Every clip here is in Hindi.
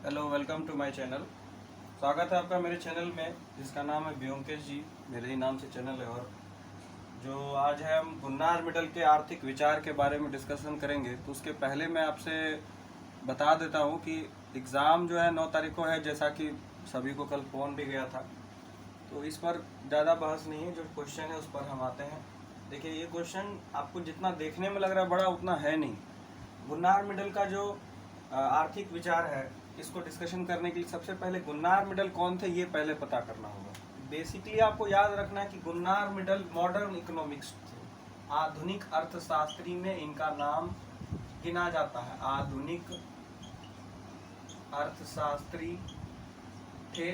Hello, welcome to my channel. स्वागत है आपका मेरे चैनल में जिसका नाम है व्योमकेश जी। मेरे ही नाम से चैनल है। और जो आज है हम गुन्नार मिडल के आर्थिक विचार के बारे में डिस्कशन करेंगे। तो उसके पहले मैं आपसे बता देता हूँ कि एग्ज़ाम जो है 9 तारीख को है, जैसा कि सभी को कल फ़ोन भी गया था। तो इस पर ज़्यादा बहस नहीं है, जो क्वेश्चन है उस पर हम आते हैं। देखिए, ये क्वेश्चन आपको जितना देखने में लग रहा है बड़ा, उतना है नहीं। गुन्नार मिडल का जो आर्थिक विचार है, इसको डिस्कशन करने के लिए सबसे पहले गुन्नार मिडल कौन थे ये पहले पता करना होगा। बेसिकली आपको याद रखना है कि गुन्नार मिडल मॉडर्न इकोनॉमिक्स थे। आधुनिक अर्थशास्त्री में इनका नाम गिना जाता है। आधुनिक अर्थशास्त्री थे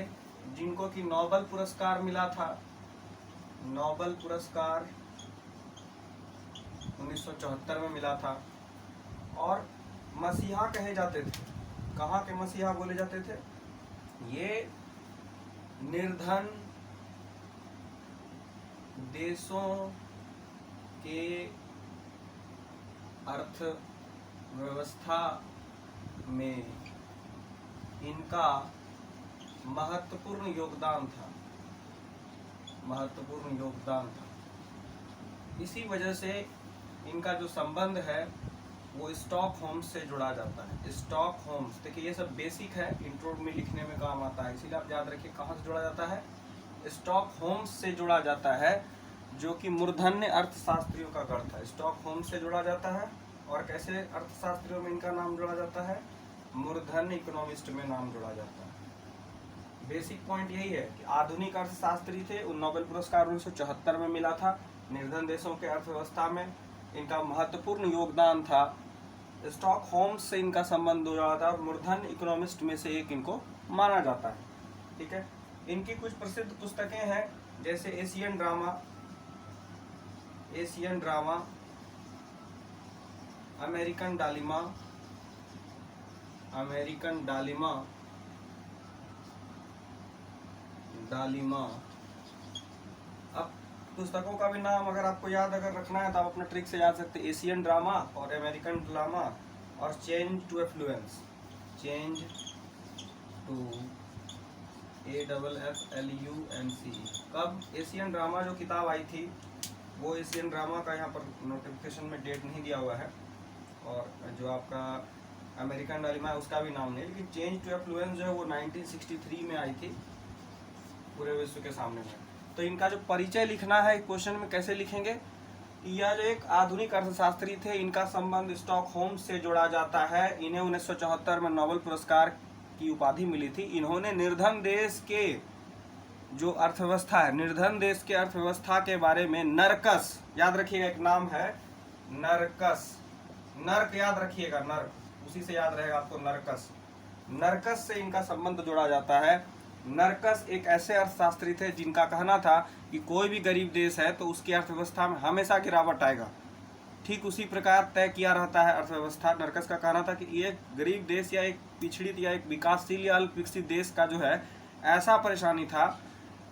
जिनको कि नोबेल पुरस्कार मिला था। नोबेल पुरस्कार 1974 में मिला था। और मसीहा कहे जाते थे। कहाँ के मसीहा बोले जाते थे? ये निर्धन देशों के अर्थव्यवस्था में इनका महत्वपूर्ण योगदान था। महत्वपूर्ण योगदान था। इसी वजह से इनका जो संबंध है वो स्टॉकहोम्स से जुड़ा जाता है। स्टॉकहोम्स, देखिए ये सब बेसिक है, इंट्रो में लिखने में काम आता है, इसीलिए आप याद रखिए कहाँ से जुड़ा जाता है। स्टॉकहोम्स से जुड़ा जाता है, जो कि मूर्धन्य अर्थशास्त्रियों का गढ़ था। स्टॉकहोम्स से जुड़ा जाता है। और कैसे अर्थशास्त्रियों में इनका नाम जुड़ा जाता है? मूर्धन्य इकोनॉमिस्ट में नाम जुड़ा जाता है। बेसिक पॉइंट यही है कि आधुनिक अर्थशास्त्री थे। नोबेल पुरस्कार 1974 में मिला था। निर्धन देशों के अर्थव्यवस्था में इनका महत्वपूर्ण योगदान था। स्टॉकहोम्स से इनका संबंध जुड़ा था और मूर्धन्य इकोनॉमिस्ट में से एक इनको माना जाता है। ठीक है। इनकी कुछ प्रसिद्ध पुस्तकें हैं, जैसे एशियन ड्रामा, अमेरिकन डालिमा, अब पुस्तकों का भी नाम अगर आपको याद अगर रखना है तो आप अपने ट्रिक से याद सकते हैं। एशियन ड्रामा और अमेरिकन ड्रामा और change to affluence. Change to AFFLUNC। कब एशियन ड्रामा जो किताब आई थी, वो एशियन ड्रामा का यहाँ पर नोटिफिकेशन में डेट नहीं दिया हुआ है। और जो आपका अमेरिकन डालिमा है उसका भी नाम नहीं, लेकिन चेंज टू एफ्लुएंस जो है वो 1963 में आई थी पूरे विश्व के सामने में। तो इनका जो परिचय लिखना है क्वेश्चन में कैसे लिखेंगे? यह जो एक आधुनिक अर्थशास्त्री थे, इनका संबंध स्टॉकहोम्स से जोड़ा जाता है। इन्हें 1974 में नोबेल पुरस्कार की उपाधि मिली थी। इन्होंने निर्धन देश के जो अर्थव्यवस्था है, निर्धन देश के अर्थव्यवस्था के बारे में नरकस, याद रखिएगा एक नाम है नरकस, नर्क याद रखिएगा, नर्क, उसी से याद रहेगा आपको नरकस। नरकस से इनका संबंध जोड़ा जाता है। नरकस एक ऐसे अर्थशास्त्री थे जिनका कहना था कि कोई भी गरीब देश है तो उसकी अर्थव्यवस्था में हमेशा गिरावट आएगा। ठीक उसी प्रकार तय किया रहता है अर्थव्यवस्था। नरकस का कहना था कि ये गरीब देश या एक पिछड़ित या एक विकासशील या अल्प विकसित देश का जो है ऐसा परेशानी था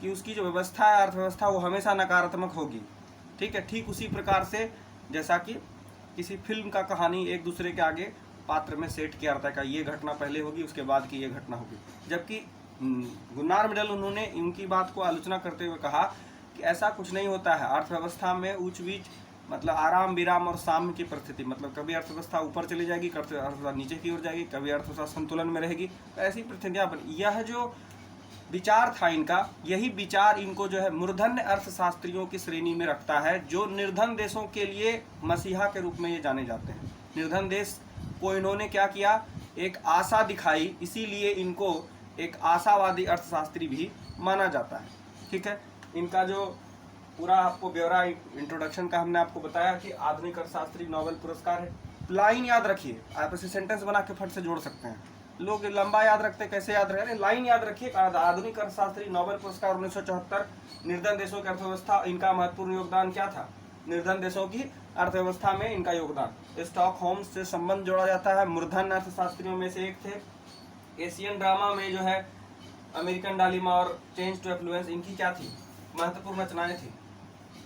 कि उसकी जो व्यवस्था है, अर्थव्यवस्था, वो हमेशा नकारात्मक होगी। ठीक है। ठीक उसी प्रकार से जैसा कि किसी फिल्म का कहानी एक दूसरे के आगे पात्र में सेट किया रहता है कि ये घटना पहले होगी, उसके बाद की ये घटना होगी। जबकि गुन्नार मिडल उन्होंने इनकी बात को आलोचना करते हुए कहा कि ऐसा कुछ नहीं होता है। अर्थव्यवस्था में ऊंच नीच, मतलब आराम विराम और साम्य की परिस्थिति, मतलब कभी अर्थव्यवस्था ऊपर चली जाएगी, कभी अर्थव्यवस्था नीचे की ओर जाएगी, कभी अर्थव्यवस्था संतुलन में रहेगी। तो ऐसी परिस्थितियाँ बनी। यह जो विचार था इनका, यही विचार इनको जो है मूर्धन्य अर्थशास्त्रियों की श्रेणी में रखता है, जो निर्धन देशों के लिए मसीहा के रूप में ये जाने जाते हैं। निर्धन देश को इन्होंने क्या किया? एक आशा दिखाई, इसीलिए इनको एक आशावादी अर्थशास्त्री भी माना जाता है। ठीक है। इनका जो पूरा आपको ब्यौरा इंट्रोडक्शन का हमने आपको बताया कि आधुनिक अर्थशास्त्री, नोबेल पुरस्कार है। लाइन याद रखिए, आप ऐसे सेंटेंस बना के फट से जोड़ सकते हैं। लोग लंबा याद रखते, कैसे याद रहे? लाइन याद रखिए। आधुनिक अर्थशास्त्री, नोबेल पुरस्कार 1974, निर्धन देशों की अर्थव्यवस्था, इनका महत्वपूर्ण योगदान क्या था? निर्धन देशों की अर्थव्यवस्था में इनका योगदान। स्टॉकहोम्स से संबंध जोड़ा जाता है, मूर्धन्य अर्थशास्त्रियों में से एक थे। एशियन ड्रामा में जो है अमेरिकन डालिमा और चेंज टू एफ्लुएंस, इनकी क्या थी? महत्वपूर्ण रचनाएं थी।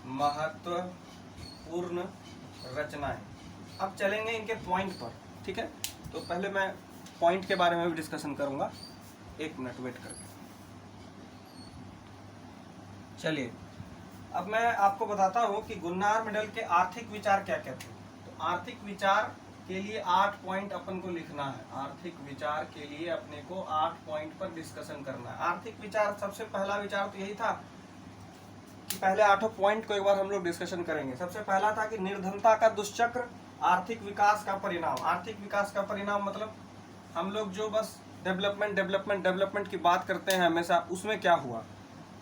महत्वपूर्ण रचनाएं। अब चलेंगे इनके पॉइंट पर। ठीक है। तो पहले मैं पॉइंट के बारे में भी डिस्कशन करूंगा। एक मिनट वेट करके। चलिए अब मैं आपको बताता हूं कि गुन्नार मेंडल के आर्थिक विचार क्या क्या थे। तो आर्थिक विचार के लिए 8 पॉइंट अपन को लिखना है। आर्थिक विचार के लिए अपने को 8 पॉइंट पर डिस्कशन करना है। आर्थिक विचार, सबसे पहला विचार तो यही था कि पहले 8 पॉइंट को एक बार हम लोग डिस्कशन करेंगे। सबसे पहला था कि निर्धनता का दुष्चक्र आर्थिक विकास का परिणाम। आर्थिक विकास का परिणाम मतलब हम लोग जो बस डेवलपमेंट की बात करते हैं हमेशा, उसमें क्या हुआ।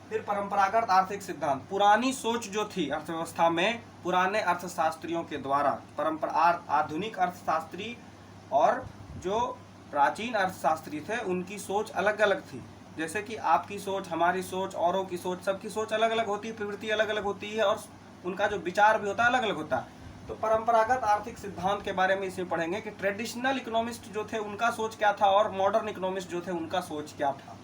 फिर परंपरागत आर्थिक सिद्धांत, पुरानी सोच जो थी अर्थव्यवस्था में पुराने अर्थशास्त्रियों के द्वारा, आधुनिक अर्थशास्त्री और जो प्राचीन अर्थशास्त्री थे उनकी सोच अलग अलग थी। जैसे कि आपकी सोच, हमारी सोच, औरों की सोच, सबकी सोच अलग अलग होती है, प्रवृत्ति अलग अलग होती है और उनका जो विचार भी होता है अलग अलग होता है। तो परंपरागत आर्थिक सिद्धांत के बारे में इसमें पढ़ेंगे कि ट्रेडिशनल इकोनॉमिस्ट जो थे उनका सोच क्या था और मॉडर्न इकोनॉमिस्ट जो थे उनका सोच क्या था।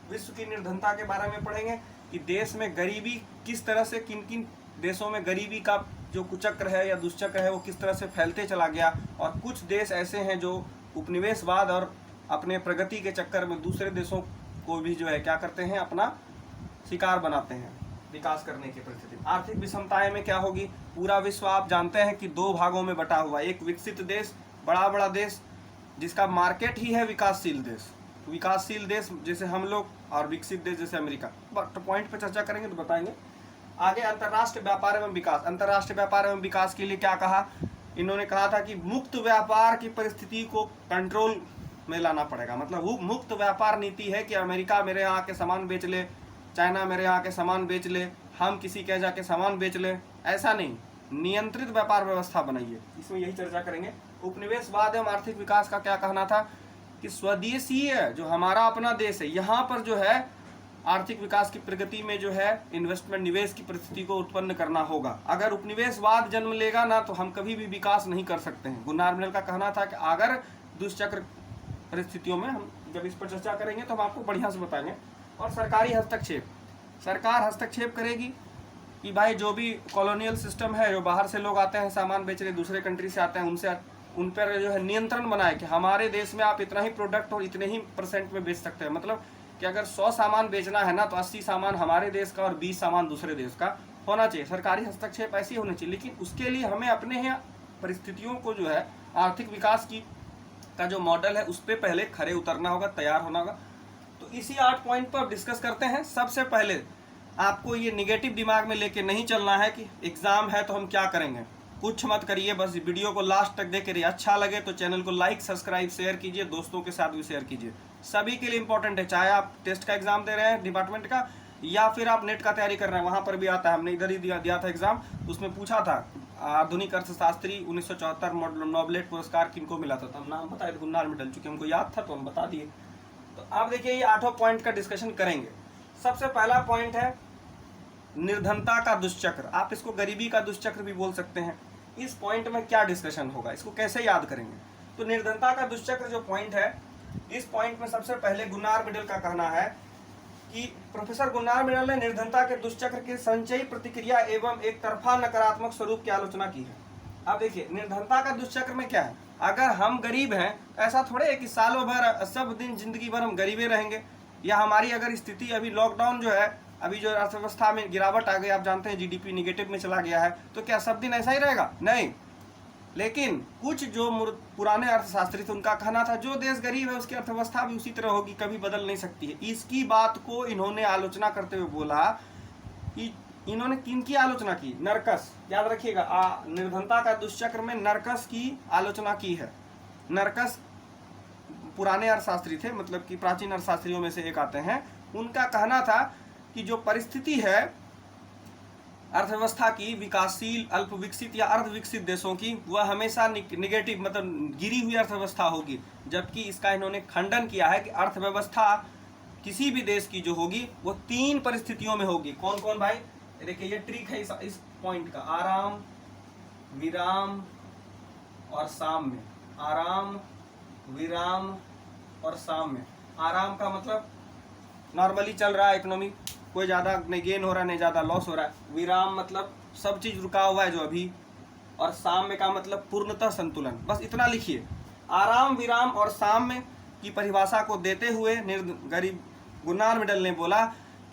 विश्व की निर्धनता के बारे में पढ़ेंगे कि देश में गरीबी किस तरह से, किन किन देशों में गरीबी का जो कुचक्र है या दुष्चक्र है वो किस तरह से फैलते चला गया, और कुछ देश ऐसे हैं जो उपनिवेशवाद और अपने प्रगति के चक्कर में दूसरे देशों को भी जो है क्या करते हैं, अपना शिकार बनाते हैं विकास करने की परिस्थिति। आर्थिक विषमताएं में क्या होगी, पूरा विश्व आप जानते हैं कि 2 भागों में बटा हुआ, एक विकसित देश, बड़ा देश जिसका मार्केट ही है विकासशील देश, विकासशील देश जैसे हम लोग, और विकसित देश जैसे अमेरिका। तो पॉइंट पे चर्चा करेंगे तो बताएंगे आगे। अंतर्राष्ट्रीय व्यापार एवं विकास, अंतर्राष्ट्रीय व्यापार एवं विकास के लिए क्या कहा, इन्होंने कहा था कि मुक्त व्यापार की परिस्थिति को कंट्रोल में लाना पड़ेगा। मतलब वो मुक्त व्यापार नीति है कि अमेरिका मेरे यहाँ के सामान बेच ले, चाइना मेरे यहाँ के सामान बेच ले, हम किसी के जाके सामान बेच ले, ऐसा नहीं, नियंत्रित व्यापार व्यवस्था बनाइए। इसमें यही चर्चा करेंगे। उपनिवेशवाद एवं आर्थिक विकास का क्या कहना था कि स्वदेशीय जो हमारा अपना देश है, यहाँ पर जो है आर्थिक विकास की प्रगति में जो है इन्वेस्टमेंट, निवेश की परिस्थिति को उत्पन्न करना होगा। अगर उपनिवेशवाद जन्म लेगा ना तो हम कभी भी विकास नहीं कर सकते हैं। गुन्नार मेंडल का कहना था कि अगर दुष्चक्र परिस्थितियों में, हम जब इस पर चर्चा करेंगे तो हम आपको बढ़िया से बताएंगे। और सरकारी हस्तक्षेप, सरकार हस्तक्षेप करेगी कि भाई जो भी कॉलोनियल सिस्टम है, जो बाहर से लोग आते हैं सामान बेचने, दूसरे कंट्री से आते हैं, उनसे उन पर जो है नियंत्रण बनाए कि हमारे देश में आप इतना ही प्रोडक्ट और इतने ही % में बेच सकते हैं। मतलब कि अगर 100 सामान बेचना है ना तो 80 सामान हमारे देश का और 20 सामान दूसरे देश का होना चाहिए। सरकारी हस्तक्षेप ऐसी होनी चाहिए, लेकिन उसके लिए हमें अपने यहाँ परिस्थितियों को जो है आर्थिक विकास की का जो मॉडल है उस पर पहले खड़े उतरना होगा, तैयार होना होगा। तो इसी 8 पॉइंट पर डिस्कस करते हैं। सबसे पहले आपको ये निगेटिव दिमाग में लेके नहीं चलना है कि एग्जाम है तो हम क्या करेंगे, कुछ मत करिए, बस वीडियो को लास्ट तक देख रहिए। अच्छा लगे तो चैनल को लाइक, सब्सक्राइब, शेयर कीजिए, दोस्तों के साथ भी शेयर कीजिए। सभी के लिए इंपॉर्टेंट है, चाहे आप टेस्ट का एग्जाम दे रहे हैं डिपार्टमेंट का या फिर आप नेट का तैयारी कर रहे हैं, वहाँ पर भी आता है। हमने इधर ही दिया था एग्जाम, उसमें पूछा था आधुनिक अर्थशास्त्री 1974 नोबेल पुरस्कार किनको मिला था, तो हम नाम बताए थे, गुन्नार मेंडल, चूंकि हमको याद था तो हम बता दिए। तो आप देखिए ये 8 पॉइंट का डिस्कशन करेंगे। सबसे पहला पॉइंट है निर्धनता का दुष्चक्र, आप इसको गरीबी का दुष्चक्र भी बोल सकते हैं। इस पॉइंट में क्या डिस्कशन होगा, इसको कैसे याद करेंगे। तो निर्धनता का दुष्चक्र जो पॉइंट है, इस पॉइंट में सबसे पहले गुन्नार मेंडल का कहना है कि प्रोफेसर गुन्नार मेंडल ने निर्धनता के दुष्चक्र के संचयी प्रतिक्रिया एवं एक तरफा नकारात्मक स्वरूप की आलोचना की है। अब देखिए निर्धनता का दुष्चक्र में क्या है, अगर हम गरीब हैं, ऐसा थोड़े है कि सालों भर सब दिन जिंदगी भर हम गरीबे रहेंगे, या हमारी अगर स्थिति अभी लॉकडाउन जो है, अभी जो अर्थव्यवस्था में गिरावट आ गई, आप जानते हैं जीडीपी निगेटिव में चला गया है, तो क्या सब दिन ऐसा ही रहेगा? नहीं। लेकिन कुछ जो पुराने अर्थशास्त्री थे उनका कहना था जो देश गरीब है उसकी अर्थव्यवस्था भी उसी तरह होगी, कभी बदल नहीं सकती है। इसकी बात को इन्होंने आलोचना करते हुए बोला कि इन्होंने किनकी आलोचना की, नरकस, याद रखिएगा, निर्धनता का दुष्चक्र में नरकस की आलोचना की है। नरकस पुराने अर्थशास्त्री थे, मतलब कि प्राचीन अर्थशास्त्रियों में से एक आते हैं। उनका कहना था कि जो परिस्थिति है अर्थव्यवस्था की विकासशील, अल्प विकसित या अर्ध विकसित देशों की, वह हमेशा निगेटिव, मतलब गिरी हुई अर्थव्यवस्था होगी। जबकि इसका इन्होंने खंडन किया है कि अर्थव्यवस्था किसी भी देश की जो होगी वो 3 परिस्थितियों में होगी। कौन कौन भाई, देखिए ये ट्रिक है इस पॉइंट का, आराम, विराम और साम्य। आराम, विराम और साम्य। आराम का मतलब नॉर्मली चल रहा है इकोनॉमी, कोई ज़्यादा नहीं गेन हो रहा है नहीं ज़्यादा लॉस हो रहा है। विराम मतलब सब चीज़ रुका हुआ है जो अभी, और साम्य का मतलब पूर्णतः संतुलन। बस इतना लिखिए। आराम विराम और साम्य की परिभाषा को देते हुए गरीब गुरनार मिडल ने बोला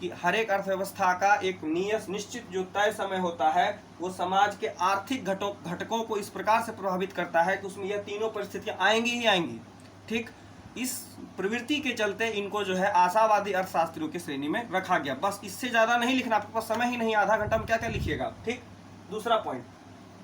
कि हर एक अर्थव्यवस्था का एक निश्चित जो तय समय होता है वो समाज के आर्थिक घटकों को इस प्रकार से प्रभावित करता है कि उसमें यह तीनों परिस्थितियां आएंगी ही आएंगी। ठीक, इस प्रवृत्ति के चलते इनको जो है आशावादी अर्थशास्त्रियों की श्रेणी में रखा गया। बस इससे ज्यादा नहीं लिखना, आपके पास समय ही नहीं, आधा घंटा में क्या क्या लिखिएगा। ठीक, दूसरा पॉइंट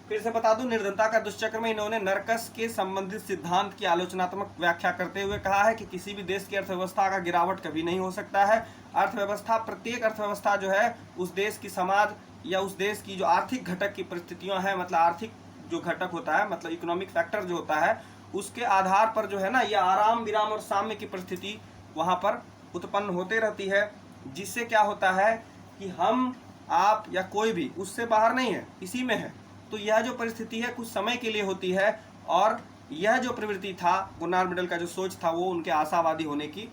फिर से बता दूं, निर्धनता का दुष्चक्र में इन्होंने नरकस के संबंधित सिद्धांत की आलोचनात्मक व्याख्या करते हुए कहा है कि किसी भी देश की अर्थव्यवस्था का गिरावट कभी नहीं हो सकता है। अर्थव्यवस्था, प्रत्येक अर्थव्यवस्था जो है उस देश की समाज या उस देश की जो आर्थिक घटक की परिस्थितियां हैं, मतलब आर्थिक जो घटक होता है, मतलब इकोनॉमिक फैक्टर जो होता है, उसके आधार पर जो है ना, यह आराम विराम और साम्य की परिस्थिति वहां पर उत्पन्न होते रहती है, जिससे क्या होता है कि हम, आप या कोई भी उससे बाहर नहीं है, इसी में है। तो यह जो परिस्थिति है कुछ समय के लिए होती है, और यह जो प्रवृत्ति था, गुरनार मिडल का जो सोच था, वो उनके आशावादी होने की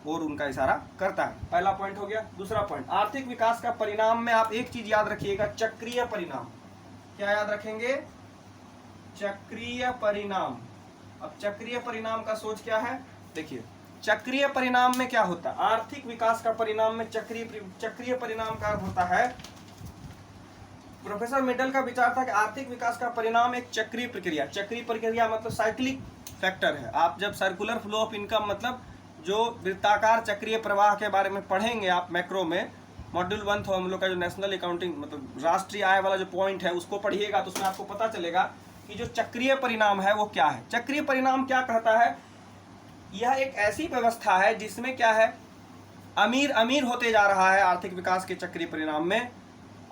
और उनका इशारा करता है। पहला पॉइंट हो गया। दूसरा पॉइंट, आर्थिक विकास का परिणाम में आप एक चीज याद रखिएगा, चक्रीय परिणाम। क्या याद रखेंगे? चक्रीय परिणाम। अब चक्रीय परिणाम का सोच क्या है? देखिए, चक्रीय परिणाम में क्या होता है? आर्थिक विकास का परिणाम में चक्रीय परिणाम का अर्थ होता है, प्रोफेसर मिडल का विचार था कि आर्थिक विकास का परिणाम एक चक्रीय प्रक्रिया मतलब साइक्लिक फैक्टर है। आप जब सर्कुलर फ्लो ऑफ इनकम, मतलब जो वृत्ताकार चक्रीय प्रवाह के बारे में पढ़ेंगे आप मैक्रो में, मॉड्यूल 1 हम लोग का जो नेशनल अकाउंटिंग मतलब राष्ट्रीय आय वाला जो पॉइंट है उसको पढ़िएगा, तो उसमें आपको पता चलेगा कि जो चक्रीय परिणाम है वो क्या है। चक्रीय परिणाम क्या कहता है? यह एक ऐसी व्यवस्था है जिसमें क्या है, अमीर अमीर होते जा रहा है आर्थिक विकास के चक्रीय परिणाम में,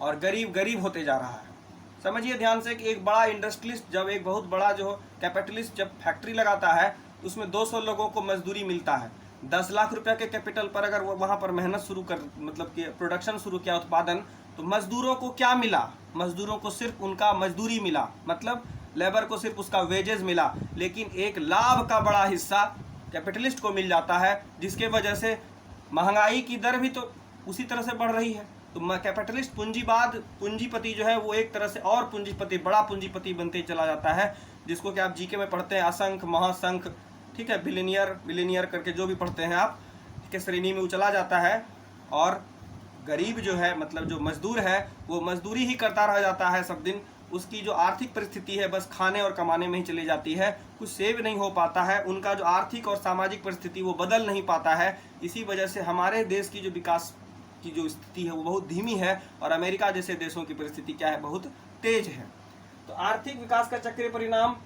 और गरीब गरीब होते जा रहा है। समझिए ध्यान से कि एक बड़ा इंडस्ट्रियलिस्ट, जब एक बहुत बड़ा जो कैपिटलिस्ट जब फैक्ट्री लगाता है, उसमें 200 लोगों को मजदूरी मिलता है। 10 लाख रुपए के कैपिटल पर अगर वो वहाँ पर मेहनत शुरू कर, मतलब कि प्रोडक्शन शुरू किया, उत्पादन, तो मजदूरों को क्या मिला? मजदूरों को सिर्फ उनका मजदूरी मिला, मतलब लेबर को सिर्फ उसका वेजेस मिला, लेकिन एक लाभ का बड़ा हिस्सा कैपिटलिस्ट को मिल जाता है, जिसके वजह से महंगाई की दर भी तो उसी तरह से बढ़ रही है। तो कैपिटलिस्ट पूंजीपति जो है वो एक तरह से और पूंजीपति, बड़ा पूंजीपति बनते चला जाता है, जिसको कि आप जीके में पढ़ते हैं, असंख्य महासंख्य, ठीक है, बिलियनियर करके जो भी पढ़ते हैं आप, के श्रेणी में वो चला जाता है। और गरीब जो है, मतलब जो मजदूर है, वो मजदूरी ही करता रह जाता है सब दिन। उसकी जो आर्थिक परिस्थिति है बस खाने और कमाने में ही चली जाती है, कुछ सेव नहीं हो पाता है, उनका जो आर्थिक और सामाजिक परिस्थिति वो बदल नहीं पाता है। इसी वजह से हमारे देश की जो विकास की जो स्थिति है वो बहुत धीमी है, और अमेरिका जैसे देशों की परिस्थिति क्या है, बहुत तेज है। तो आर्थिक विकास का चक्रीय परिणाम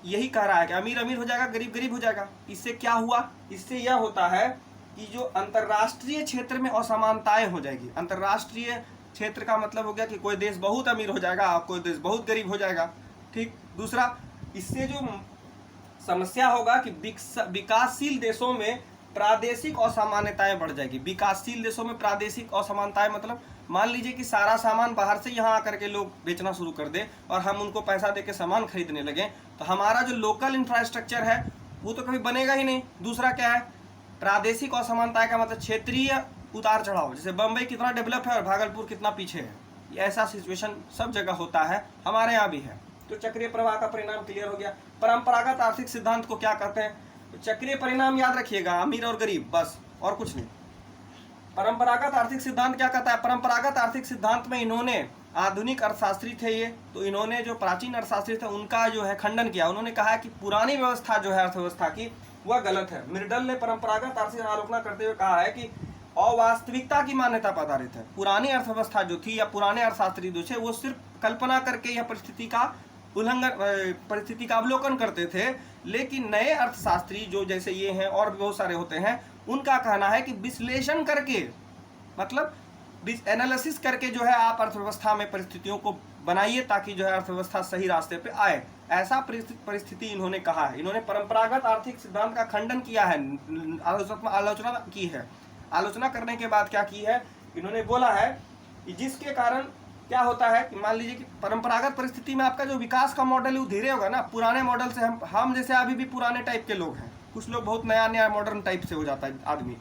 यही कह रहा है कि अमीर अमीर हो जाएगा, गरीब गरीब हो जाएगा। इससे क्या हुआ? इससे यह होता है कि जो अंतर्राष्ट्रीय क्षेत्र में असमानताएं हो जाएगी। अंतर्राष्ट्रीय क्षेत्र का मतलब हो गया कि कोई देश बहुत अमीर हो जाएगा और कोई देश बहुत गरीब हो जाएगा। ठीक। दूसरा, इससे जो समस्या होगा कि विकासशील देशों में प्रादेशिक असामान्यताएं बढ़ जाएगी। विकासशील देशों में प्रादेशिक असमानताएं मतलब मान लीजिए कि सारा सामान बाहर से यहाँ आकर के लोग बेचना शुरू कर दे और हम उनको पैसा देके सामान खरीदने लगे, तो हमारा जो लोकल इंफ्रास्ट्रक्चर है वो तो कभी बनेगा ही नहीं। दूसरा क्या है, प्रादेशिक असमानता का मतलब क्षेत्रीय उतार चढ़ाव, जैसे बम्बई कितना डेवलप है और भागलपुर कितना पीछे है, ऐसा सिचुएशन सब जगह होता है, हमारे यहाँ भी है। तो चक्रीय प्रवाह का परिणाम क्लियर हो गया। परंपरागत आर्थिक सिद्धांत को क्या कहते हैं? तो चक्रीय परिणाम याद रखिएगा, अमीर और गरीब, बस और कुछ नहीं। परंपरागत आर्थिक सिद्धांत क्या कहता है? परंपरागत आर्थिक सिद्धांत में इन्होंने, आधुनिक अर्थशास्त्री थे ये, तो इन्होंने जो प्राचीन अर्थशास्त्री थे उनका जो है खंडन किया। उन्होंने कहा कि पुरानी व्यवस्था जो है अर्थव्यवस्था की वह गलत है। मिर्डल ने परंपरागत आर्थिक आलोचना करते हुए कहा है कि अवास्तविकता की मान्यता पर आधारित है। पुरानी अर्थव्यवस्था जो थी या पुराने अर्थशास्त्री जो थे वो सिर्फ कल्पना करके या परिस्थिति का उल्लंघन, परिस्थिति का अवलोकन करते थे, लेकिन नए अर्थशास्त्री जो जैसे ये हैं और भी बहुत सारे होते हैं, उनका कहना है कि विश्लेषण करके, मतलब एनालिसिस करके जो है आप अर्थव्यवस्था में परिस्थितियों को बनाइए ताकि जो है अर्थव्यवस्था सही रास्ते पे आए। ऐसा परिस्थिति इन्होंने कहा है। इन्होंने परंपरागत आर्थिक सिद्धांत का खंडन किया है, आलोचना की है। आलोचना करने के बाद क्या की है, इन्होंने बोला है कि जिसके कारण क्या होता है कि मान लीजिए कि परंपरागत परिस्थिति में आपका जो विकास का मॉडल है वो धीरे होगा ना, पुराने मॉडल से हम जैसे अभी भी पुराने टाइप के लोग हैं, कुछ लोग बहुत नया मॉडर्न टाइप से हो जाता है आदमी,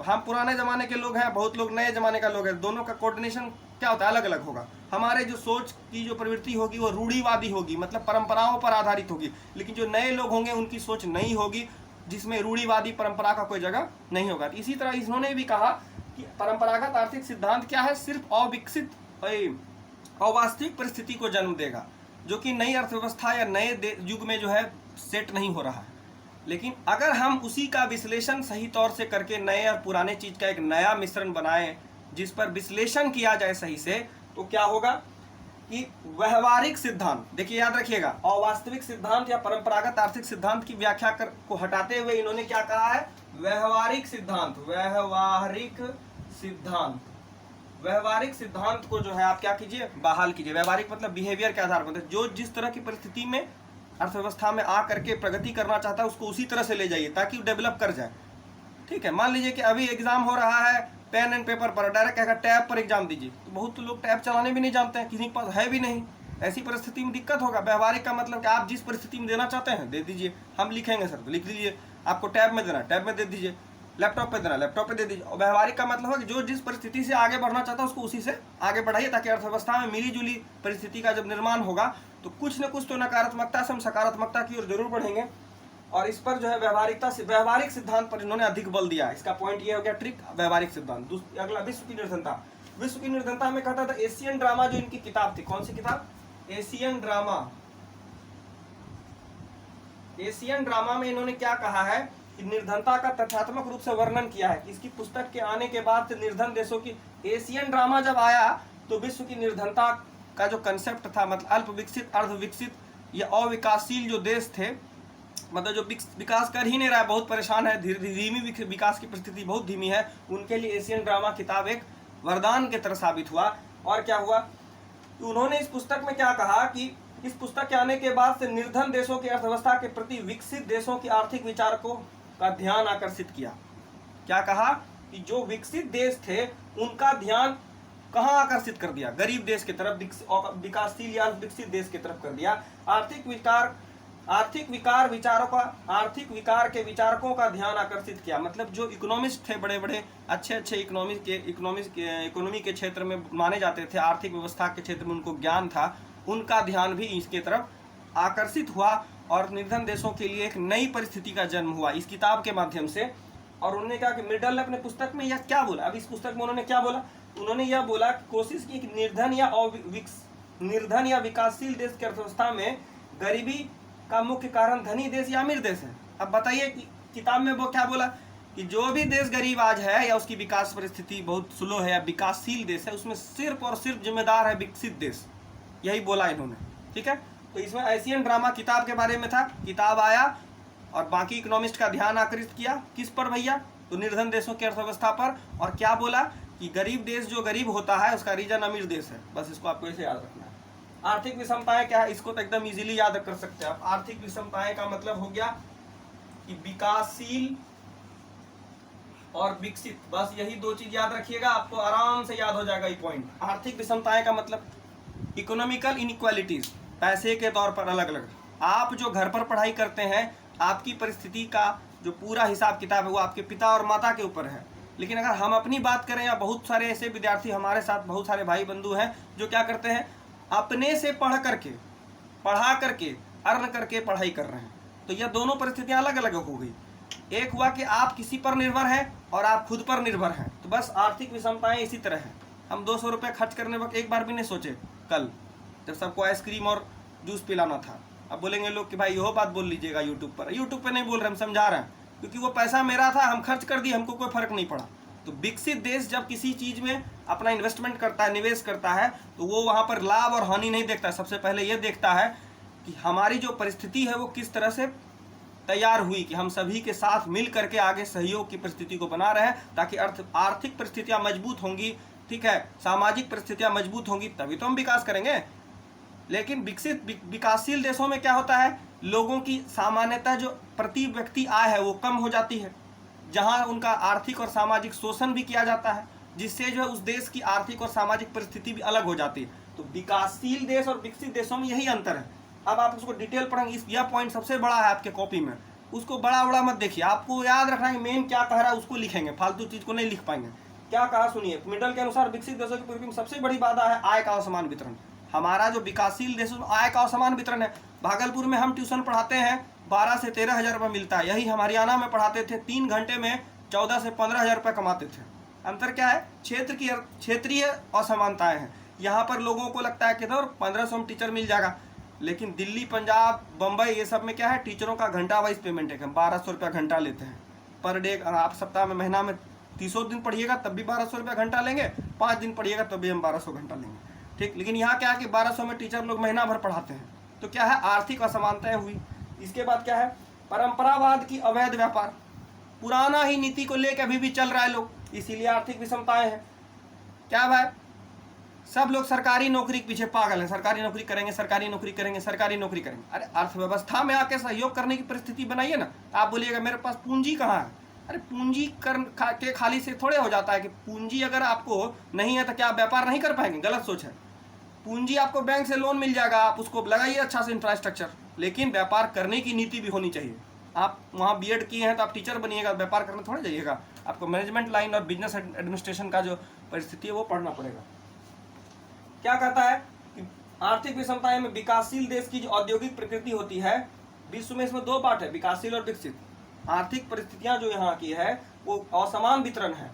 हम पुराने जमाने के लोग हैं, बहुत लोग नए जमाने का लोग हैं, दोनों का कोऑर्डिनेशन क्या होता है, अलग अलग होगा। हमारे जो सोच की जो प्रवृत्ति होगी वो रूढ़िवादी होगी, मतलब परंपराओं पर आधारित होगी। लेकिन जो नए लोग होंगे उनकी सोच नई होगी, जिसमें रूढ़िवादी परंपरा का कोई जगह नहीं होगा। इसी तरह इन्होंने भी कहा कि परंपरागत आर्थिक सिद्धांत क्या है, सिर्फ अविकसित अवास्तविक परिस्थिति को जन्म देगा, जो कि नई अर्थव्यवस्था या नए युग में जो है सेट नहीं हो रहा है। लेकिन अगर हम उसी का विश्लेषण सही तौर से करके नए और पुराने चीज का एक नया मिश्रण बनाएं, जिस पर विश्लेषण किया जाए सही से, तो क्या होगा कि व्यवहारिक सिद्धांत, देखिए याद रखिएगा, अवास्तविक सिद्धांत या परंपरागत आर्थिक सिद्धांत की व्याख्या को हटाते हुए इन्होंने क्या कहा है, व्यवहारिक सिद्धांत। व्यवहारिक सिद्धांत, व्यवहारिक सिद्धांत को जो है आप क्या कीजिए, बहाल कीजिए। व्यवहारिक मतलब बिहेवियर के आधार पर, जो जिस तरह की परिस्थिति में अर्थव्यवस्था में आ करके प्रगति करना चाहता है उसको उसी तरह से ले जाइए ताकि वो डेवलप कर जाए। ठीक है, मान लीजिए कि अभी एग्जाम हो रहा है पेन एंड पेपर पर, डायरेक्ट कहेगा टैब पर एग्जाम दीजिए, तो बहुत लोग टैब चलाने भी नहीं जानते हैं, किसी के पास है भी नहीं, ऐसी परिस्थिति में दिक्कत होगा। व्यवहारिक का मतलब कि आप जिस परिस्थिति में देना चाहते हैं दे दीजिए, हम लिखेंगे सर तो लिख लीजिए, आपको टैब में देना टैब में दे दीजिए, लैपटॉप पे देना लैपटॉप पे दे दीजिए। और व्यवहारिक का मतलब है कि जो जिस परिस्थिति से आगे बढ़ना चाहता है उसको उसी से आगे बढ़ाइए, ताकि अर्थव्यवस्था में मिली जुली परिस्थिति का जब निर्माण होगा तो कुछ न कुछ तो नकारात्मकता से हम सकारात्मकता की ओर जरूर बढ़ेंगे। और इस पर जो है व्यवहारिक सिद्धांत पर इन्होंने अधिक बल दिया। इसका पॉइंट ये हो गया, ट्रिक व्यवहारिक सिद्धांत। अगला विश्व की निर्धनता। विश्व की निर्धनता में कहता था एशियन ड्रामा, जो इनकी किताब थी, कौन सी किताब, एशियन ड्रामा। एशियन ड्रामा में इन्होंने क्या कहा है कि निर्धनता का तथ्यात्मक रूप से वर्णन किया है। इसकी पुस्तक के आने के बाद से निर्धन देशों की, एशियन ड्रामा जब आया तो विश्व की निर्धनता का जो कंसेप्ट था, मतलब अल्प विकसित, अर्ध विकसित या अविकासशील जो देश थे, मतलब जो विकास कर ही नहीं रहा है, बहुत परेशान है, धीमी विकास की परिस्थिति बहुत धीमी है, उनके लिए एशियन ड्रामा किताब एक वरदान की तरह साबित हुआ। और क्या हुआ, उन्होंने इस पुस्तक में क्या कहा कि इस पुस्तक के आने के बाद से निर्धन देशों की अर्थव्यवस्था के प्रति विकसित देशों की आर्थिक विचारकों का ध्यान आकर्षित किया। क्या कहा कि जो विकसित देश थे उनका ध्यान कहाँ आकर्षित कर दिया, गरीब देश की तरफ, विकासशील या विकसित देश की तरफ कर दिया। आर्थिक विकार के विचारकों का ध्यान आकर्षित किया। मतलब जो इकोनॉमिस्ट थे, बड़े बड़े अच्छे इकोनॉमी के क्षेत्र में माने जाते थे, आर्थिक व्यवस्था के क्षेत्र में उनको ज्ञान था, उनका ध्यान भी इसके तरफ आकर्षित हुआ और निर्धन देशों के लिए एक नई परिस्थिति का जन्म हुआ इस किताब के माध्यम से। और उन्होंने कहा कि मिडल ने अपने पुस्तक में यह क्या बोला, अब इस पुस्तक में उन्होंने क्या बोला, उन्होंने यह बोला कि कोशिश की कि निर्धन या विकासशील देश की अर्थव्यवस्था में गरीबी का मुख्य कारण धनी देश या अमीर देश है। अब बताइए कि किताब में वो क्या बोला कि जो भी देश गरीब आज है या उसकी विकास परिस्थिति बहुत स्लो है या विकासशील देश है, उसमें सिर्फ और सिर्फ जिम्मेदार है विकसित देश, यही बोला इन्होंने। ठीक है, तो इसमें एशियन ड्रामा किताब के बारे में था। किताब आया और बाकी इकोनॉमिस्ट का ध्यान आकर्षित किया, किस पर भैया, तो निर्धन देशों की अर्थव्यवस्था पर। और क्या बोला कि गरीब देश जो गरीब होता है उसका रीजन अमीर देश है। बस इसको आपको ऐसे याद रखना है। आर्थिक विषमताएं क्या है, इसको तो एकदम इजीली याद कर सकते हैं आप। आर्थिक विषमताएं का मतलब हो गया कि विकासशील और विकसित, बस यही दो चीज याद रखिएगा, आपको आराम से याद हो जाएगा ये पॉइंट। आर्थिक विषमताएं का मतलब इकोनॉमिकल इनइक्वालिटीज, पैसे के तौर पर अलग अलग। आप जो घर पर पढ़ाई करते हैं, आपकी परिस्थिति का जो पूरा हिसाब किताब है वो आपके पिता और माता के ऊपर है। लेकिन अगर हम अपनी बात करें, या बहुत सारे ऐसे विद्यार्थी हमारे साथ, बहुत सारे भाई बंधु हैं जो क्या करते हैं, अपने से पढ़ा करके अर्न करके पढ़ाई कर रहे हैं। तो यह दोनों परिस्थितियां अलग अलग हो गई। एक हुआ कि आप किसी पर निर्भर हैं और आप खुद पर निर्भर हैं। तो बस आर्थिक विषमताएं इसी तरह है। हम 200 रुपये खर्च करने वक्त एक बार भी नहीं सोचे, कल जब सबको आइसक्रीम और जूस पिलाना था। अब बोलेंगे लोग कि भाई यह बात बोल लीजिएगा यूट्यूब पर नहीं बोल रहे, हम समझा रहे हैं, क्योंकि वो पैसा मेरा था, हम खर्च कर दिए, हमको कोई फर्क नहीं पड़ा। तो विकसित देश जब किसी चीज में अपना इन्वेस्टमेंट करता है, निवेश करता है, तो वो वहां पर लाभ और हानि नहीं देखता। सबसे पहले ये देखता है कि हमारी जो परिस्थिति है वो किस तरह से तैयार हुई, कि हम सभी के साथ मिल करके आगे सहयोग की परिस्थिति को बना रहे हैं, ताकि आर्थिक परिस्थितियां मजबूत होंगी, ठीक है, सामाजिक परिस्थितियां मजबूत होंगी, तभी तो हम विकास करेंगे। लेकिन विकासशील देशों में क्या होता है, लोगों की सामान्यतः जो प्रति व्यक्ति आय है वो कम हो जाती है, जहां उनका आर्थिक और सामाजिक शोषण भी किया जाता है, जिससे जो है उस देश की आर्थिक और सामाजिक परिस्थिति भी अलग हो जाती है। तो विकासशील देश और विकसित देशों में यही अंतर है। अब आप उसको डिटेल पढ़ेंगे, यह पॉइंट सबसे बड़ा है आपके कॉपी में, उसको बड़ा मत देखिए, आपको याद रखना है मेन क्या कह रहा है उसको लिखेंगे, फालतू चीज को नहीं लिख पाएंगे। क्या कहा सुनिए, मिडल के अनुसार विकसित देशों की पूर्वी में सबसे बड़ी बाधा है आय का असमान वितरण। हमारा जो विकासशील देशों में आय का असमान वितरण है। भागलपुर में हम ट्यूशन पढ़ाते हैं 12 से 13 हज़ार रुपये मिलता है, यही हरियाणा में पढ़ाते थे 3 घंटे में 14 से 15 हज़ार रुपये कमाते थे। अंतर क्या है? क्षेत्रीय असमानताएं हैं। यहाँ पर लोगों को लगता है कि 1500 में टीचर मिल जाएगा, लेकिन दिल्ली, पंजाब, बम्बई ये सब में क्या है, टीचरों का घंटा वाइज पेमेंट है, 1200 रुपया घंटा लेते हैं पर डे। आप सप्ताह में, महीना में 300 दिन पढ़िएगा तब भी 1200 रुपया घंटा लेंगे, 5 दिन पढ़िएगा तब भी हम 1200 घंटा लेंगे, ठीक। लेकिन यहाँ क्या है कि 1200 में टीचर लोग महीना भर पढ़ाते हैं, तो क्या है, आर्थिक असमानताएं हुई। इसके बाद क्या है, परंपरावाद की अवैध व्यापार, पुराना ही नीति को लेकर अभी भी चल रहा है लोग, इसीलिए आर्थिक विषमताएं हैं। क्या भाई, सब लोग सरकारी नौकरी के पीछे पागल है, सरकारी नौकरी करेंगे, सरकारी नौकरी करेंगे, सरकारी नौकरी करेंगे। अरे अर्थव्यवस्था में आके सहयोग करने की परिस्थिति बनाइए ना। आप बोलिएगा मेरे पास पूंजी कहाँ है, अरे पूंजी के खाली से थोड़े हो जाता है कि पूंजी अगर आपको नहीं है तो क्या आप व्यापार नहीं कर पाएंगे? गलत सोच है। पूंजी आपको बैंक से लोन मिल जाएगा, आप उसको लगाइए अच्छा से इंफ्रास्ट्रक्चर, लेकिन व्यापार करने की नीति भी होनी चाहिए। आप वहाँ बीएड किए हैं तो आप टीचर बनिएगा, व्यापार करने थोड़े जाइएगा, आपको मैनेजमेंट लाइन और बिजनेस एडमिनिस्ट्रेशन का जो परिस्थिति है वो पढ़ना पड़ेगा। क्या कहता है कि आर्थिक विषमताएं में विकासशील देश की जो औद्योगिक प्रकृति होती है, विश्व में इसमें 2 पार्ट है, विकासशील और विकसित। आर्थिक परिस्थितियां जो यहाँ की है वो असमान वितरण है।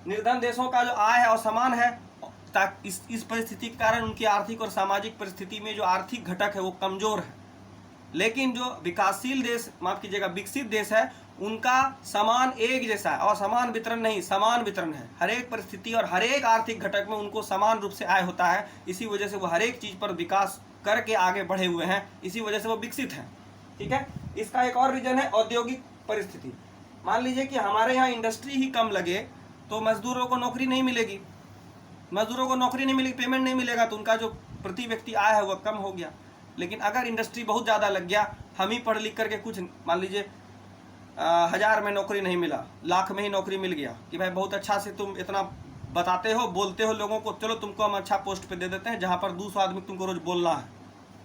निर्धन देशों का जो आय है असमान है, इस परिस्थिति के कारण उनकी आर्थिक और सामाजिक परिस्थिति में जो आर्थिक घटक है वो कमजोर है। लेकिन जो विकासशील देश, माफ कीजिएगा विकसित देश है, उनका समान एक जैसा है, असमान वितरण नहीं, समान वितरण है। हर एक परिस्थिति और हर एक आर्थिक घटक में उनको समान रूप से आय होता है, इसी वजह से वो हर एक चीज पर विकास करके आगे बढ़े हुए हैं, इसी वजह से वो विकसित हैं, ठीक है। इसका एक और रीजन है औद्योगिक परिस्थिति। मान लीजिए कि हमारे यहाँ इंडस्ट्री ही कम लगे तो मजदूरों को नौकरी नहीं मिलेगी, मजदूरों को नौकरी नहीं मिलेगी, पेमेंट नहीं मिलेगा, तो उनका जो प्रति व्यक्ति आय है वो कम हो गया। लेकिन अगर इंडस्ट्री बहुत ज़्यादा लग गया, हम ही पढ़ लिख करके कुछ, मान लीजिए 1000 में नौकरी नहीं मिला, लाख में ही नौकरी मिल गया कि भाई बहुत अच्छा से तुम इतना बताते हो, बोलते हो लोगों को, चलो तुमको हम अच्छा पोस्ट पे दे देते हैं जहाँ पर 200 आदमी तुमको रोज बोलना है।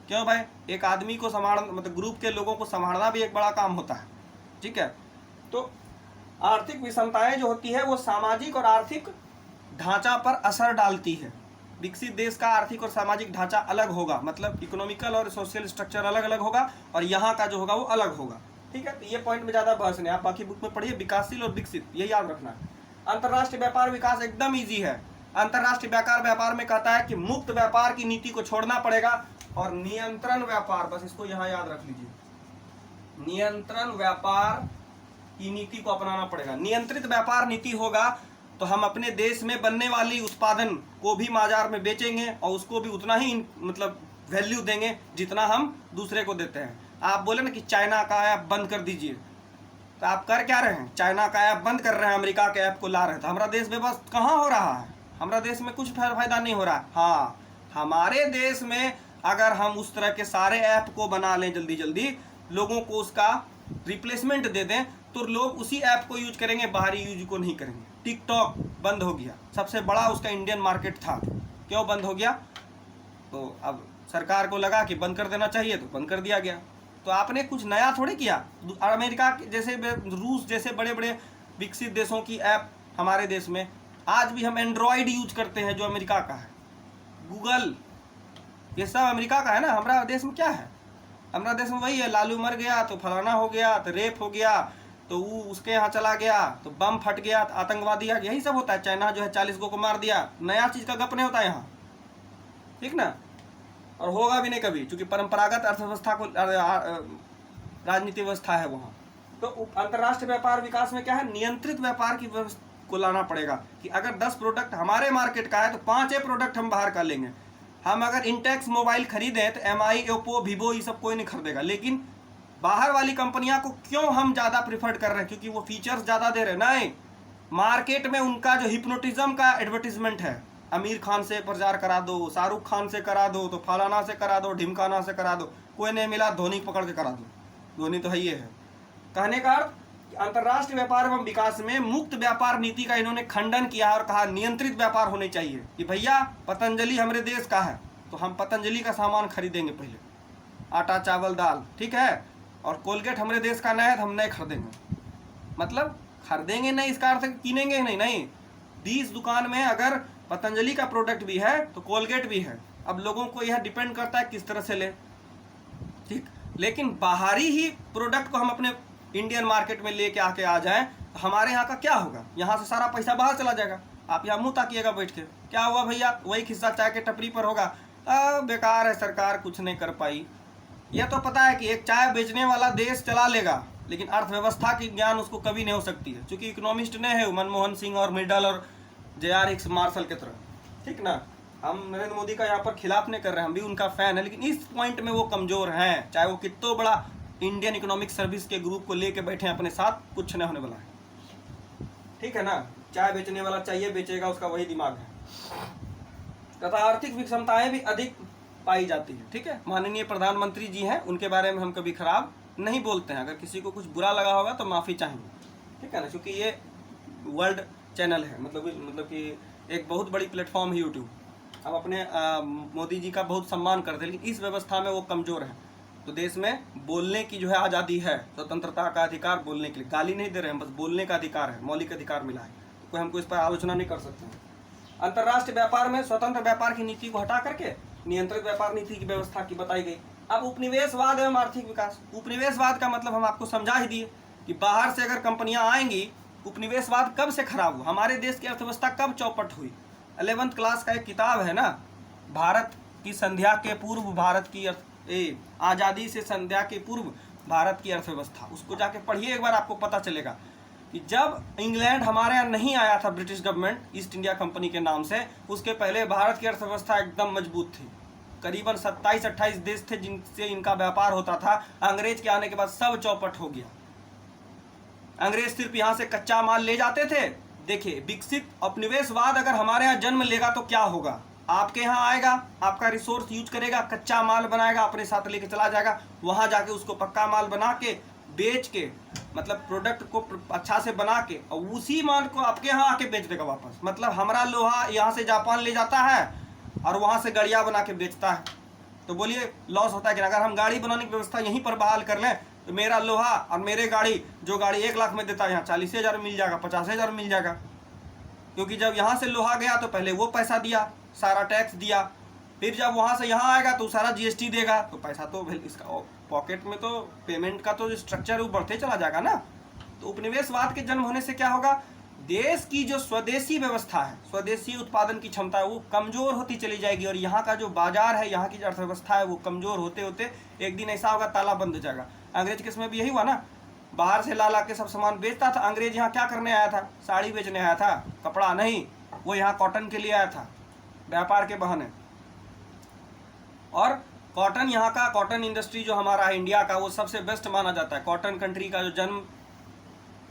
क्यों भाई, एक आदमी को संभालना, मतलब ग्रुप के लोगों को संभालना भी एक बड़ा काम होता है, ठीक है। तो आर्थिक विषमताएं जो होती है वो सामाजिक और आर्थिक ढांचा पर असर डालती है। विकसित देश का आर्थिक और सामाजिक ढांचा अलग होगा, मतलब इकोनॉमिकल और सोशल स्ट्रक्चर अलग अलग होगा, और यहाँ का जो होगा वो अलग होगा, ठीक है। तो ये पॉइंट में ज़्यादा बहस नहीं, आप बाकी बुक में पढ़िए, विकासशील और विकसित, ये याद रखना है। अंतर्राष्ट्रीय व्यापार विकास एकदम ईजी है। अंतर्राष्ट्रीय व्यापार में कहता है कि मुक्त व्यापार की नीति को छोड़ना पड़ेगा, और नियंत्रण व्यापार, बस इसको यहाँ याद रख लीजिए, नियंत्रण व्यापार की नीति को अपनाना पड़ेगा। नियंत्रित व्यापार नीति होगा तो हम अपने देश में बनने वाली उत्पादन को भी बाजार में बेचेंगे और उसको भी उतना ही मतलब वैल्यू देंगे जितना हम दूसरे को देते हैं। आप बोले ना कि चाइना का ऐप बंद कर दीजिए, तो आप कर क्या रहे हैं? चाइना का ऐप बंद कर रहे हैं, अमेरिका के ऐप को ला रहे हैं। तो हमारा देश बेबस कहाँ हो रहा है? हमारा देश में कुछ फायदा नहीं हो रहा है। हाँ, हमारे देश में अगर हम उस तरह के सारे ऐप को बना लें जल्दी जल्दी, लोगों को उसका रिप्लेसमेंट दे दें, तो लोग उसी ऐप को यूज करेंगे, बाहरी यूज को नहीं करेंगे। टिकटॉक बंद हो गया, सबसे बड़ा उसका इंडियन मार्केट था, क्यों बंद हो गया? तो अब सरकार को लगा कि बंद कर देना चाहिए तो बंद कर दिया गया। तो आपने कुछ नया थोड़ी किया। अमेरिका जैसे, रूस जैसे बड़े बड़े विकसित देशों की ऐप हमारे देश में, आज भी हम एंड्रॉयड यूज करते हैं जो अमेरिका का है, गूगल, ये सब अमेरिका का है ना। हमारा देश में क्या है? हमारा देश में वही है, लालू मर गया तो फलाना हो गया, तो रेप हो गया तो वो उसके यहाँ चला गया, तो बम फट गया तो आतंकवादी आ गया, यही सब होता है। चाइना जो है 40 को मार दिया, नया चीज़ का गप नहीं होता यहाँ, ठीक ना। और होगा भी नहीं कभी, क्योंकि परंपरागत अर्थव्यवस्था को, राजनीति व्यवस्था है वहाँ। तो अंतर्राष्ट्रीय व्यापार विकास में क्या है? नियंत्रित व्यापार की व्यवस्था को लाना पड़ेगा कि अगर 10 प्रोडक्ट हमारे मार्केट का है तो 5 प्रोडक्ट हम बाहर का लेंगे। हम अगर इंटेक्स मोबाइल खरीदें तो MI, ओप्पो, वीवो ये सब कोई नहीं खरीदेगा, लेकिन बाहर वाली कंपनियां को क्यों हम ज़्यादा प्रीफर्ड कर रहे हैं? क्योंकि वो फीचर्स ज़्यादा दे रहे हैं। नहीं, मार्केट में उनका जो हिप्नोटिज्म का एडवर्टीजमेंट है, आमिर खान से प्रचार करा दो, शाहरुख खान से करा दो, तो फलाना से करा दो, ढिमकाना से करा दो, कोई नहीं मिला धोनी पकड़ के करा दो। धोनी तो है ही है। कहने का अर्थ, अंतर्राष्ट्रीय व्यापार एवं विकास में मुक्त व्यापार नीति का इन्होंने खंडन किया और कहा नियंत्रित व्यापार होने चाहिए। कि भैया पतंजलि हमारे देश का है तो हम पतंजलि का सामान खरीदेंगे पहले, आटा चावल दाल, ठीक है। और कोलगेट हमारे देश का नया है तो हम नहीं खरीदेंगे। मतलब खरीदेंगे नहीं इसका अर्थ कीनेंगे नहीं, नहीं, 20 दुकान में अगर पतंजलि का प्रोडक्ट भी है तो कोलगेट भी है। अब लोगों को यह डिपेंड करता है किस तरह से ले, ठीक। लेकिन बाहरी ही प्रोडक्ट को हम अपने इंडियन मार्केट में लेके आके आ जाएं तो हमारे यहाँ का क्या होगा? यहाँ से सारा पैसा बाहर चला जाएगा। आप यहाँ मुंह ताकिएगा बैठ के, क्या हुआ भैया, वही खिस्सा चाय के टपरी पर होगा, बेकार है, सरकार कुछ नहीं कर पाई। यह तो पता है कि एक चाय बेचने वाला देश चला लेगा, लेकिन अर्थव्यवस्था की ज्ञान उसको कभी नहीं हो सकती है, क्योंकि इकोनॉमिस्ट नहीं है मनमोहन सिंह और मिडल और JRX मार्शल की तरह, ठीक ना। हम नरेंद्र मोदी का यहाँ पर खिलाफ नहीं कर रहे हैं, हम भी उनका फैन है, लेकिन इस पॉइंट में वो कमजोर हैं। चाहे वो कितना बड़ा इंडियन इकोनॉमिक सर्विस के ग्रुप को लेके बैठे हैं अपने साथ, कुछ नहीं होने वाला है, ठीक है ना। चाय बेचने वाला चाहिए बेचेगा, उसका वही दिमाग है। तथा आर्थिक विषमताएं भी अधिक पाई जाती है, ठीक है। माननीय प्रधानमंत्री जी हैं, उनके बारे में हम कभी खराब नहीं बोलते हैं। अगर किसी को कुछ बुरा लगा होगा तो माफ़ी चाहेंगे, ठीक है ना, क्योंकि ये वर्ल्ड चैनल है, मतलब कि एक बहुत बड़ी प्लेटफॉर्म है यूट्यूब। हम अपने मोदी जी का बहुत सम्मान करते हैं, लेकिन इस व्यवस्था में वो कमज़ोर है। तो देश में बोलने की जो है आज़ादी है, स्वतंत्रता का अधिकार, बोलने के लिए गाली नहीं दे रहे हैं, बस बोलने का अधिकार है, मौलिक अधिकार मिला है, तो कोई हमको इस पर आलोचना नहीं कर सकते हैं। अंतर्राष्ट्रीय व्यापार में स्वतंत्र व्यापार की नीति को हटा करके नियंत्रित व्यापार नीति की व्यवस्था की बताई गई। अब उपनिवेशवाद एवं आर्थिक विकास। उपनिवेशवाद का मतलब हम आपको समझा ही दिए कि बाहर से अगर कंपनियां आएंगी, उपनिवेशवाद कब से खराब हुआ, हमारे देश की अर्थव्यवस्था कब चौपट हुई। 11th क्लास का एक किताब है ना, भारत की संध्या के पूर्व भारत की आज़ादी से संध्या के पूर्व भारत की अर्थव्यवस्था, उसको जाके पढ़िए एक बार, आपको पता चलेगा कि जब इंग्लैंड हमारे यहाँ नहीं आया था, British government east India company के नाम से, उसके पहले भारत की अर्थव्यवस्था एकदम मजबूत थी। करीबन 27-28 देश थे जिनसे इनका व्यापार होता था। अंग्रेज के आने के बाद सब चौपट हो गया। अंग्रेज सिर्फ यहाँ से कच्चा माल ले जाते थे। देखिए, विकसित उपनिवेशवाद अगर हमारे यहाँ जन्म लेगा तो क्या होगा, आपके यहाँ आएगा, आपका रिसोर्स यूज करेगा, कच्चा माल बनाएगा, अपने साथ लेके चला जाएगा, वहाँ जाके उसको पक्का माल बना के बेच के, मतलब प्रोडक्ट को अच्छा से बना के, और उसी माल को आपके यहाँ आके बेच देगा वापस। मतलब हमारा लोहा यहाँ से जापान ले जाता है और वहाँ से गाड़ियाँ बना के बेचता है, तो बोलिए लॉस होता है कि? अगर हम गाड़ी बनाने की व्यवस्था यहीं पर बहाल कर लें तो मेरा लोहा और मेरे गाड़ी, जो गाड़ी 1 लाख में देता है, यहाँ 40,000 मिल जाएगा, 50,000 मिल जाएगा। क्योंकि जब यहाँ से लोहा गया तो पहले वो पैसा दिया, सारा टैक्स दिया, फिर जब वहाँ से यहाँ आएगा तो सारा GST देगा, तो पैसा तो इसका पॉकेट में, तो पेमेंट का तो स्ट्रक्चर वो बढ़ते चला जाएगा ना। तो उपनिवेशवाद के जन्म होने से क्या होगा, देश की जो स्वदेशी व्यवस्था है, स्वदेशी उत्पादन की क्षमता है, वो कमजोर होती चली जाएगी, और यहाँ का जो बाजार है, यहाँ की जो अर्थव्यवस्था है, वो कमजोर होते होते एक दिन ऐसा होगा ताला बंद हो जाएगा। अंग्रेज केस में भी यही हुआ ना, बाहर से ला के सब सामान बेचता था। अंग्रेज यहाँ क्या करने आया था, साड़ी बेचने आया था, कपड़ा नहीं, वो यहाँ कॉटन के लिए आया था, व्यापार के बहाने। और कॉटन, यहाँ का कॉटन इंडस्ट्री जो हमारा है इंडिया का, वो सबसे बेस्ट माना जाता है। कॉटन कंट्री का जो जन्म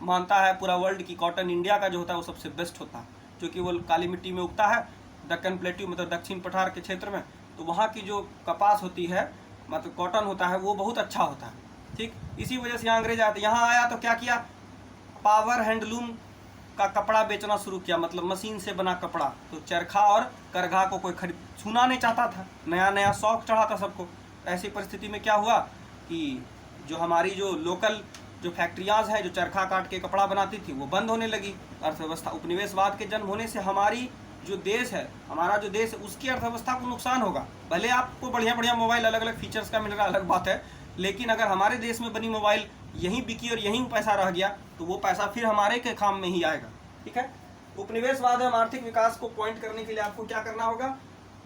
मानता है पूरा वर्ल्ड की, कॉटन इंडिया का जो होता है वो सबसे बेस्ट होता है, क्योंकि वो काली मिट्टी में उगता है, दक्कन प्लेट्यू मतलब दक्षिण पठार के क्षेत्र में, तो वहाँ की जो कपास होती है, मतलब कॉटन होता है, वो बहुत अच्छा होता है, ठीक। इसी वजह से यहाँ अंग्रेज आते, यहाँ आया तो क्या किया, पावर हैंडलूम का कपड़ा बेचना शुरू किया, मतलब मशीन से बना कपड़ा। तो चरखा और करघा को कोई छूना नहीं चाहता था, नया नया शौक चढ़ा था सबको। ऐसी परिस्थिति में क्या हुआ कि जो हमारी जो लोकल जो फैक्ट्रियाज है, जो चरखा काट के कपड़ा बनाती थी, वो बंद होने लगी। अर्थव्यवस्था, उपनिवेशवाद के जन्म होने से हमारी जो देश है, हमारा जो देश है, उसकी अर्थव्यवस्था को नुकसान होगा। भले आपको बढ़िया बढ़िया मोबाइल अलग अलग फीचर्स का मिल रहा है, अलग बात है, लेकिन अगर हमारे देश में बनी मोबाइल यहीं बिकी और यहीं पैसा रह गया, तो वो पैसा फिर हमारे के काम में ही आएगा, ठीक है। उपनिवेशवाद एवं आर्थिक विकास को पॉइंट करने के लिए आपको क्या करना होगा,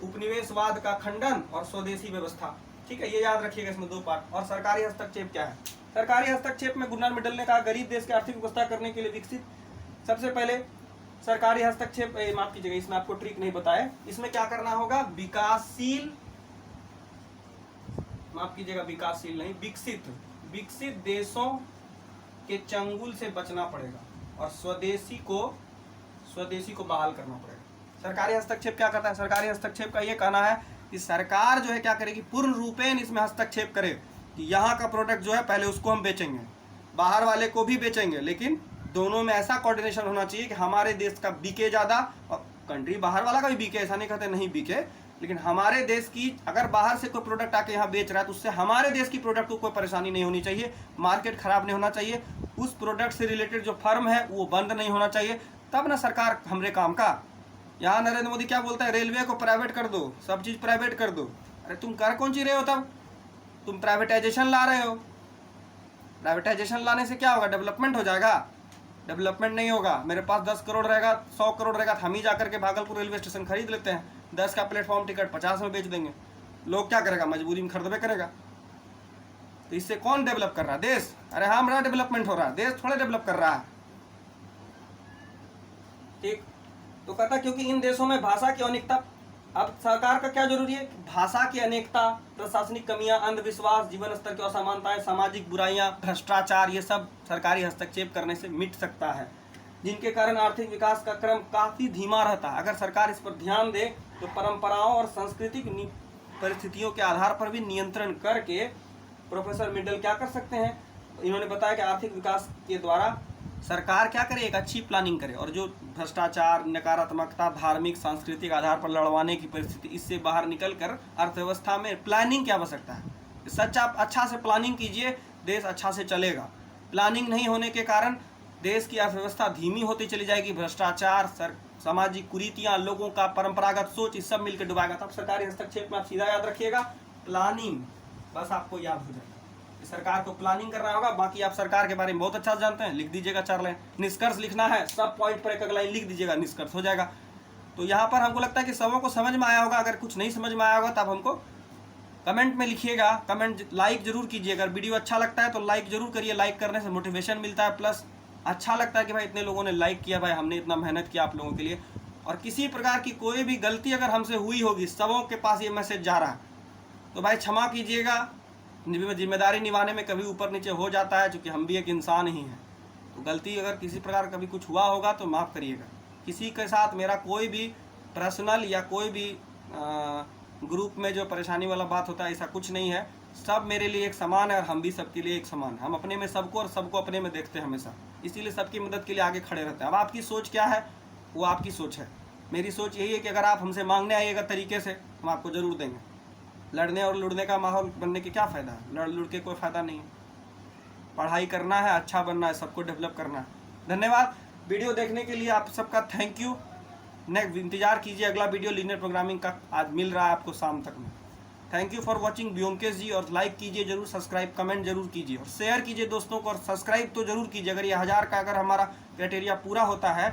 उपनिवेशवाद का खंडन और स्वदेशी व्यवस्था, ठीक है, ये याद रखिएगा, इसमें 2 पार्ट। और सरकारी हस्तक्षेप क्या है, सरकारी हस्तक्षेप में गुरनार मिडल ने कहा, गरीब देश की आर्थिक व्यवस्था करने के लिए विकसित, सबसे पहले सरकारी हस्तक्षेप, माफ कीजिएगा, इसमें आपको ट्रिक नहीं बताया, इसमें क्या करना होगा, विकासशील, माफ कीजिएगा, विकासशील नहीं, विकसित देशों के चंगुल से बचना पड़ेगा और स्वदेशी को बहाल करना पड़ेगा। सरकारी हस्तक्षेप क्या करता है, सरकारी हस्तक्षेप का ये कहना है कि सरकार जो है क्या करेगी, पूर्ण रूपेण इसमें हस्तक्षेप करे कि यहाँ का प्रोडक्ट जो है पहले उसको हम बेचेंगे, बाहर वाले को भी बेचेंगे, लेकिन दोनों में ऐसा कोऑर्डिनेशन होना चाहिए कि हमारे देश का बिके ज़्यादा और कंट्री बाहर वाला का भी बिके, ऐसा नहीं कहते नहीं बिके, लेकिन हमारे देश की, अगर बाहर से कोई प्रोडक्ट आके यहाँ बेच रहा है तो उससे हमारे देश की प्रोडक्ट को कोई परेशानी नहीं होनी चाहिए, मार्केट खराब नहीं होना चाहिए, उस प्रोडक्ट से रिलेटेड जो फर्म है वो बंद नहीं होना चाहिए, तब ना सरकार हमरे काम का। यहाँ नरेंद्र मोदी क्या बोलता है, रेलवे को प्राइवेट कर दो, सब चीज़ प्राइवेट कर दो। अरे तुम कर कौन सी रहे हो, तब तुम प्राइवेटाइजेशन ला रहे हो। प्राइवेटाइजेशन लाने से क्या होगा, डेवलपमेंट हो जाएगा? डेवलपमेंट नहीं होगा। मेरे पास 10 करोड़ रहेगा, 100 करोड़ रहेगा, हम ही जाकर के भागलपुर रेलवे स्टेशन खरीद लेते हैं, 10 का प्लेटफॉर्म टिकट 50 में बेच देंगे। लोग क्या करेगा, मजबूरी में खरीदबे करेगा। तो इससे कौन डेवलप कर रहा है, देश? अरे हाँ, हमारा डेवलपमेंट हो रहा है, देश थोड़ा डेवलप कर रहा है। ठीक, तो कहता क्योंकि इन देशों में भाषा की अनेकता। अब सरकार का क्या जरूरी है, भाषा की अनेकता, प्रशासनिक कमियां, अंधविश्वास, जीवन स्तर की असमानताएं, सामाजिक बुराइयां, भ्रष्टाचार, ये सब सरकारी हस्तक्षेप करने से मिट सकता है, जिनके कारण आर्थिक विकास का क्रम काफी धीमा रहता है। अगर सरकार इस पर ध्यान दे तो परंपराओं और सांस्कृतिक परिस्थितियों के आधार पर भी नियंत्रण करके प्रोफेसर मित्तल क्या कर सकते हैं, इन्होंने बताया कि आर्थिक विकास के द्वारा सरकार क्या करे, एक अच्छी प्लानिंग करे, और जो भ्रष्टाचार, नकारात्मकता, धार्मिक सांस्कृतिक आधार पर लड़वाने की परिस्थिति, इससे बाहर निकलकर अर्थव्यवस्था में प्लानिंग की आवश्यकता है। सच आप अच्छा से प्लानिंग कीजिए, देश अच्छा से चलेगा। प्लानिंग नहीं होने के कारण देश की अर्थव्यवस्था धीमी होती चली जाएगी, भ्रष्टाचार, सामाजिक कुरीतियां, लोगों का परंपरागत सोच, इस सब मिलकर डुबाएगा। तब सरकारी हस्तक्षेप में आप सीधा याद रखिएगा, प्लानिंग, बस आपको याद हो जाएगा। सरकार को प्लानिंग करना होगा। बाकी आप सरकार के बारे में बहुत अच्छा जानते हैं, लिख दीजिएगा 4 लाइन। निष्कर्ष लिखना है, सब पॉइंट पर एक लाइन लिख दीजिएगा, निष्कर्ष हो जाएगा। तो यहाँ पर हमको लगता है कि सबों को समझ में आया होगा। अगर कुछ नहीं समझ में आया होगा तब हमको कमेंट में लिखिएगा, कमेंट लाइक जरूर कीजिए। अगर वीडियो अच्छा लगता है तो लाइक जरूर करिए, लाइक करने से मोटिवेशन मिलता है, प्लस अच्छा लगता है कि भाई इतने लोगों ने लाइक किया, भाई हमने इतना मेहनत किया आप लोगों के लिए। और किसी प्रकार की कोई भी गलती अगर हमसे हुई होगी, सबों के पास ये मैसेज जा रहा है, तो भाई क्षमा कीजिएगा। जिम्मेदारी निभाने में कभी ऊपर नीचे हो जाता है, क्योंकि हम भी एक इंसान ही हैं। तो गलती अगर किसी प्रकार कभी कुछ हुआ होगा तो माफ़ करिएगा। किसी के साथ मेरा कोई भी पर्सनल या कोई भी ग्रुप में जो परेशानी वाला बात होता है, ऐसा कुछ नहीं है। सब मेरे लिए एक समान है और हम भी सबके लिए एक समान है। हम अपने में सबको और सबको अपने में देखते हैं हमेशा, इसीलिए सबकी मदद के लिए आगे खड़े रहते हैं। अब आपकी सोच क्या है, वो आपकी सोच है। मेरी सोच यही है कि अगर आप हमसे मांगने आइएगा तरीके से, हम आपको ज़रूर देंगे। लड़ने और लुड़ने का माहौल बनने के क्या फ़ायदा है, लड़ लुड़ के कोई फ़ायदा नहीं है। पढ़ाई करना है, अच्छा बनना है, सबको डेवलप करना है। धन्यवाद वीडियो देखने के लिए, आप सबका थैंक यू। नेक्स्ट इंतजार कीजिए, अगला वीडियो लीनियर प्रोग्रामिंग का आज मिल रहा है आपको शाम तक में। Thank you for watching Byomkesh ji. और लाइक कीजिए जरूर, सब्सक्राइब, कमेंट जरूर कीजिए और शेयर कीजिए दोस्तों को, और सब्सक्राइब तो जरूर कीजिए। अगर ये 1000 का अगर हमारा क्राइटेरिया पूरा होता है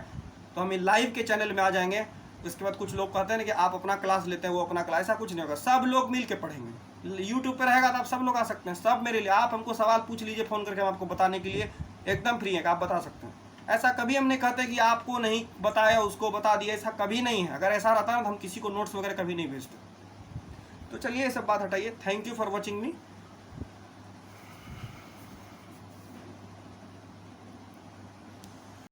तो हम लाइव के चैनल में आ जाएंगे। उसके बाद कुछ लोग कहते हैं ना कि आप अपना क्लास लेते हैं, वो अपना क्लास, ऐसा कुछ नहीं होगा। सब लोग मिल के पढ़ेंगे। यूट्यूब पर रहेगा तो आप सब लोग आ सकते हैं, सब मेरे लिए। आप हमको सवाल पूछ लीजिए फ़ोन करके, हम आपको बताने के लिए एकदम फ्री है कि आप बता सकते हैं। ऐसा कभी हम नहीं कहते कि आपको नहीं बताया उसको बता दिया, ऐसा कभी नहीं है। अगर ऐसा रहता ना तो हम किसी को नोट्स वगैरह कभी नहीं भेजते। तो चलिए ये सब बात हटाइए। Thank you for watching me.